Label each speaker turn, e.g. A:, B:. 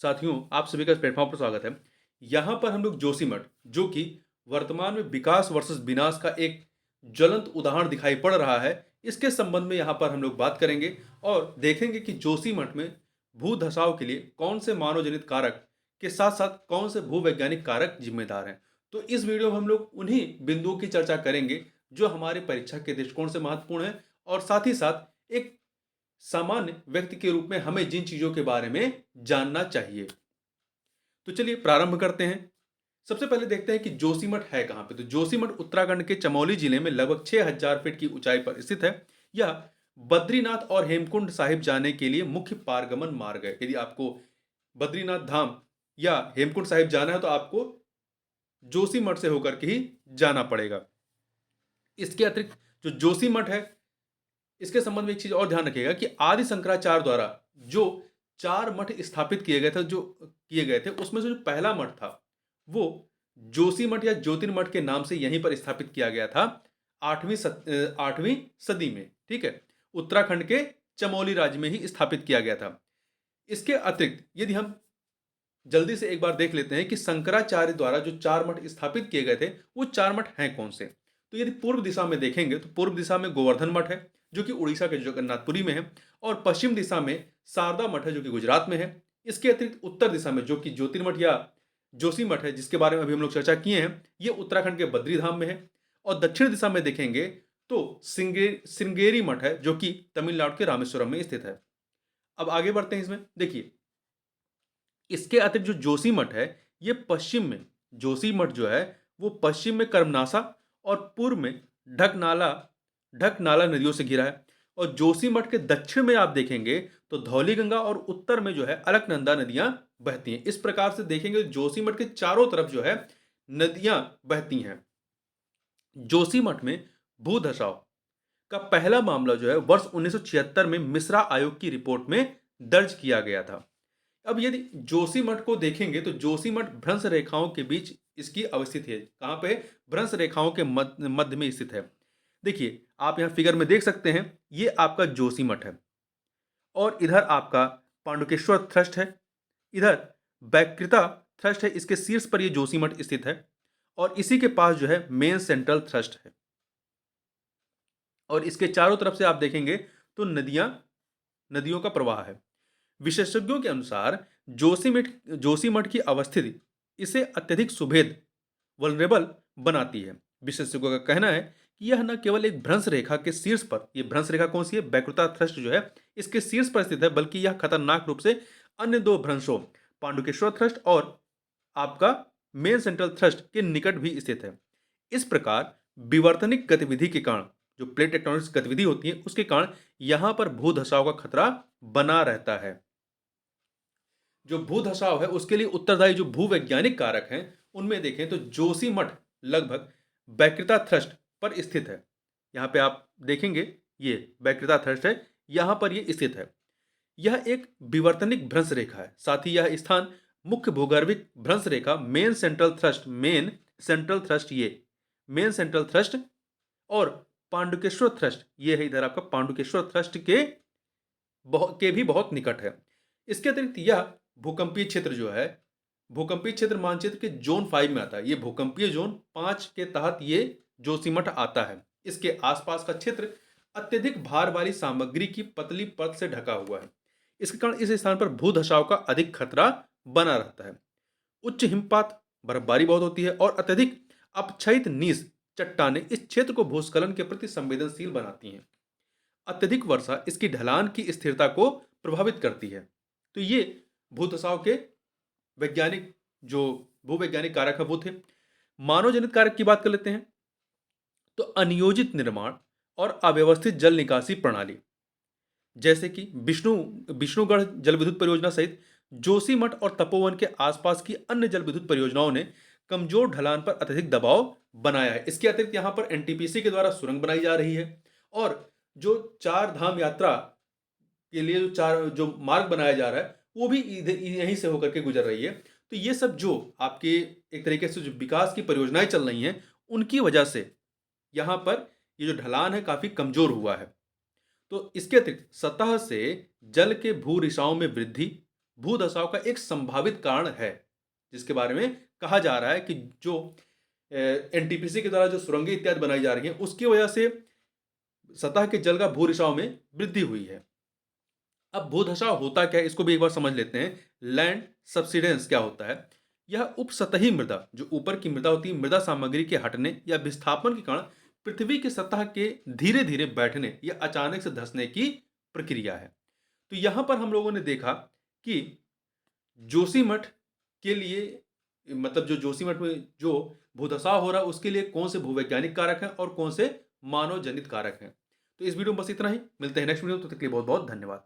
A: साथियों, आप सभी का इस प्लेटफॉर्म पर स्वागत है। यहाँ पर हम लोग जोशीमठ, जो कि वर्तमान में विकास वर्सेस विनाश का एक ज्वलंत उदाहरण दिखाई पड़ रहा है, इसके संबंध में यहाँ पर हम लोग बात करेंगे और देखेंगे कि जोशीमठ में भू धसाव के लिए कौन से मानव जनित कारक के साथ साथ कौन से भूवैज्ञानिक कारक जिम्मेदार हैं। तो इस वीडियो में हम लोग उन्हीं बिंदुओं की चर्चा करेंगे जो हमारे परीक्षा के दृष्टिकोण से महत्वपूर्ण है और साथ ही साथ एक सामान्य व्यक्ति के रूप में हमें जिन चीजों के बारे में जानना चाहिए। तो चलिए प्रारंभ करते हैं। सबसे पहले देखते हैं कि जोशीमठ है कहां पे। तो जोशीमठ उत्तराखंड के चमोली जिले में लगभग 6000 फीट की ऊंचाई पर स्थित है। यह बद्रीनाथ और हेमकुंड साहिब जाने के लिए मुख्य पारगमन मार्ग है। यदि आपको बद्रीनाथ धाम या हेमकुंड साहिब जाना है तो आपको जोशीमठ से होकर के ही जाना पड़ेगा। इसके अतिरिक्त जो जोशीमठ है, इसके संबंध में एक चीज और ध्यान रखिएगा कि आदि शंकराचार्य द्वारा जो 4 मठ स्थापित किए गए थे उसमें से जो पहला मठ था वो जोशीमठ या ज्योतिर्मठ के नाम से यहीं पर स्थापित किया गया था 8वीं सदी में। ठीक है, उत्तराखंड के चमोली राज्य में ही स्थापित किया गया था। इसके अतिरिक्त यदि हम जल्दी से एक बार देख लेते हैं कि शंकराचार्य द्वारा जो 4 मठ स्थापित किए गए थे वो 4 मठ हैं कौन से। तो यदि पूर्व दिशा में देखेंगे तो पूर्व दिशा में गोवर्धन मठ है जो कि उड़ीसा के जगन्नाथपुरी में है, और पश्चिम दिशा में शारदा मठ है जो कि गुजरात में है। इसके अतिरिक्त उत्तर दिशा में जो कि ज्योतिर्मठ या जोशी मठ है जिसके बारे में अभी हम लोग चर्चा किए हैं, ये उत्तराखंड के बद्री धाम में है। और दक्षिण दिशा में देखेंगे तो श्रृंगेरी मठ है जो कि तमिलनाडु के रामेश्वरम में स्थित है। अब आगे बढ़ते हैं। इसमें देखिए, इसके अतिरिक्त जो जोशी मठ है ये पश्चिम में, जोशी मठ जो है वो पश्चिम में कर्मनासा और पूर्व में ढकनाला ढकनाला नदियों से घिरा है। और जोशी मठ के दक्षिण में आप देखेंगे तो धौलीगंगा और उत्तर में जो है अलकनंदा नदियां बहती हैं। इस प्रकार से देखेंगे तो जोशी मठ के चारों तरफ जो है नदियां बहती हैं। जोशी मठ में भूधसाव का पहला मामला जो है वर्ष 1976 में मिश्रा आयोग की रिपोर्ट में दर्ज किया गया था। अब यदि जोशीमठ को देखेंगे तो जोशीमठ भ्रंश रेखाओं के बीच इसकी अवस्थित है। कहां पे? भ्रंश रेखाओं के मध्य में स्थित है। देखिए, आप यहां फिगर में देख सकते हैं, ये आपका जोशीमठ है और इधर आपका पांडुकेश्वर थ्रस्ट है, इधर बैकृता थ्रस्ट है, इसके शीर्ष पर ये जोशीमठ स्थित है और इसी के पास जो है मेन सेंट्रल थ्रस्ट है। और इसके चारों तरफ से आप देखेंगे तो नदियों का प्रवाह है। विशेषज्ञों के अनुसार जोशीमठ की अवस्थिति इसे अत्यधिक सुभेद वल्नरेबल बनाती है। विशेषज्ञों का कहना है कि यह न केवल एक भ्रंश रेखा के शीर्ष पर, यह भ्रंश रेखा कौन सी है? बैकृता थ्रस्ट जो है इसके शीर्ष पर स्थित है, बल्कि यह खतरनाक रूप से अन्य 2 भ्रंशों पांडुकेश्वर थ्रस्ट और आपका मेन सेंट्रल थ्रस्ट के निकट भी स्थित है। इस प्रकार विवर्तनिक गतिविधि के कारण, जो प्लेट टेक्टोनिक्स गतिविधि होती है उसके कारण यहां पर भूधसाव का खतरा बना रहता है। जो भूधसाव है उसके लिए उत्तरदायी जो भूवैज्ञानिक कारक हैं उनमें देखें तो जोशीमठ लगभग बैकृता थ्रस्ट पर स्थित है। यहाँ पे आप देखेंगे ये बैकृता थ्रस्ट है, यहाँ पर ये स्थित है। यह एक विवर्तनिक भ्रंश रेखा है। साथ ही यह स्थान मुख्य भूगर्भिक भ्रंश रेखा मेन सेंट्रल थ्रस्ट और पांडुकेश्वर थ्रस्ट, ये है इधर आपका पांडुकेश्वर थ्रस्ट के भी बहुत निकट है। इसके अतिरिक्त यह भूकंपीय क्षेत्र जो है, भूकंपीय क्षेत्र मानचित्र के जोन 5 में आता है। ये भूकंपीय जोन 5 के तहत ये जोशीमठ आता है। इसके आसपास का क्षेत्र अत्यधिक भार वाली सामग्री की पतली परत से ढका हुआ है। इसके कारण इस स्थान पर भूधसाव का अधिक खतरा बना रहता है। उच्च हिमपात, बर्फबारी बहुत होती है और अत्यधिक अपक्षयित नीस चट्टानें इस क्षेत्र को भूस्खलन के प्रति संवेदनशील बनाती हैं। अत्यधिक वर्षा इसकी ढलान की स्थिरता को प्रभावित करती है। तो ये भूधसाव के वैज्ञानिक जो भूवैज्ञानिक कारक है वो थे। मानव जनित कारक की बात कर लेते हैं तो अनियोजित निर्माण और अव्यवस्थित जल निकासी प्रणाली, जैसे कि विष्णुगढ़ जल विद्युत परियोजना सहित जोशीमठ और तपोवन के आसपास की अन्य जल विद्युत परियोजनाओं ने कमजोर ढलान पर अत्यधिक दबाव बनाया है। इसके अतिरिक्त यहाँ पर एनटीपीसी के द्वारा सुरंग बनाई जा रही है और जो 4 धाम यात्रा के लिए जो मार्ग बनाया जा रहा है वो भी यहीं से होकर के गुजर रही है। तो ये सब जो आपके एक तरीके से जो विकास की परियोजनाएं चल रही हैं उनकी वजह से यहाँ पर ये जो ढलान है काफी कमजोर हुआ है। तो इसके अतिरिक्त सतह से जल के भू रिसाव में वृद्धि भूधसाव का एक संभावित कारण है, जिसके बारे में कहा जा रहा है कि जो एनटीपीसी के द्वारा जो सुरंगें इत्यादि बनाई जा रही हैं, उसकी वजह से सतह के जल का भू-रिसाव में वृद्धि हुई है। अब भूधसाव होता क्या है, इसको भी एक बार समझ लेते हैं। लैंड सब्सिडेंस क्या होता है? यह उपसतही मृदा, जो ऊपर की मृदा होती है, मृदा सामग्री के हटने या विस्थापन के कारण पृथ्वी की सतह के धीरे-धीरे बैठने या अचानक से धँसने की प्रक्रिया है। तो यहाँ पर हम लोगों ने देखा कि जोशीमठ के लिए, मतलब जो जोशीमठ में जो भूधसाव हो रहा है, उसके लिए कौन से भूवैज्ञानिक कारक हैं और कौन से मानव जनित कारक हैं। तो इस वीडियो में बस इतना ही। मिलते हैं नेक्स्ट वीडियो में, तब तक के लिए बहुत-बहुत धन्यवाद।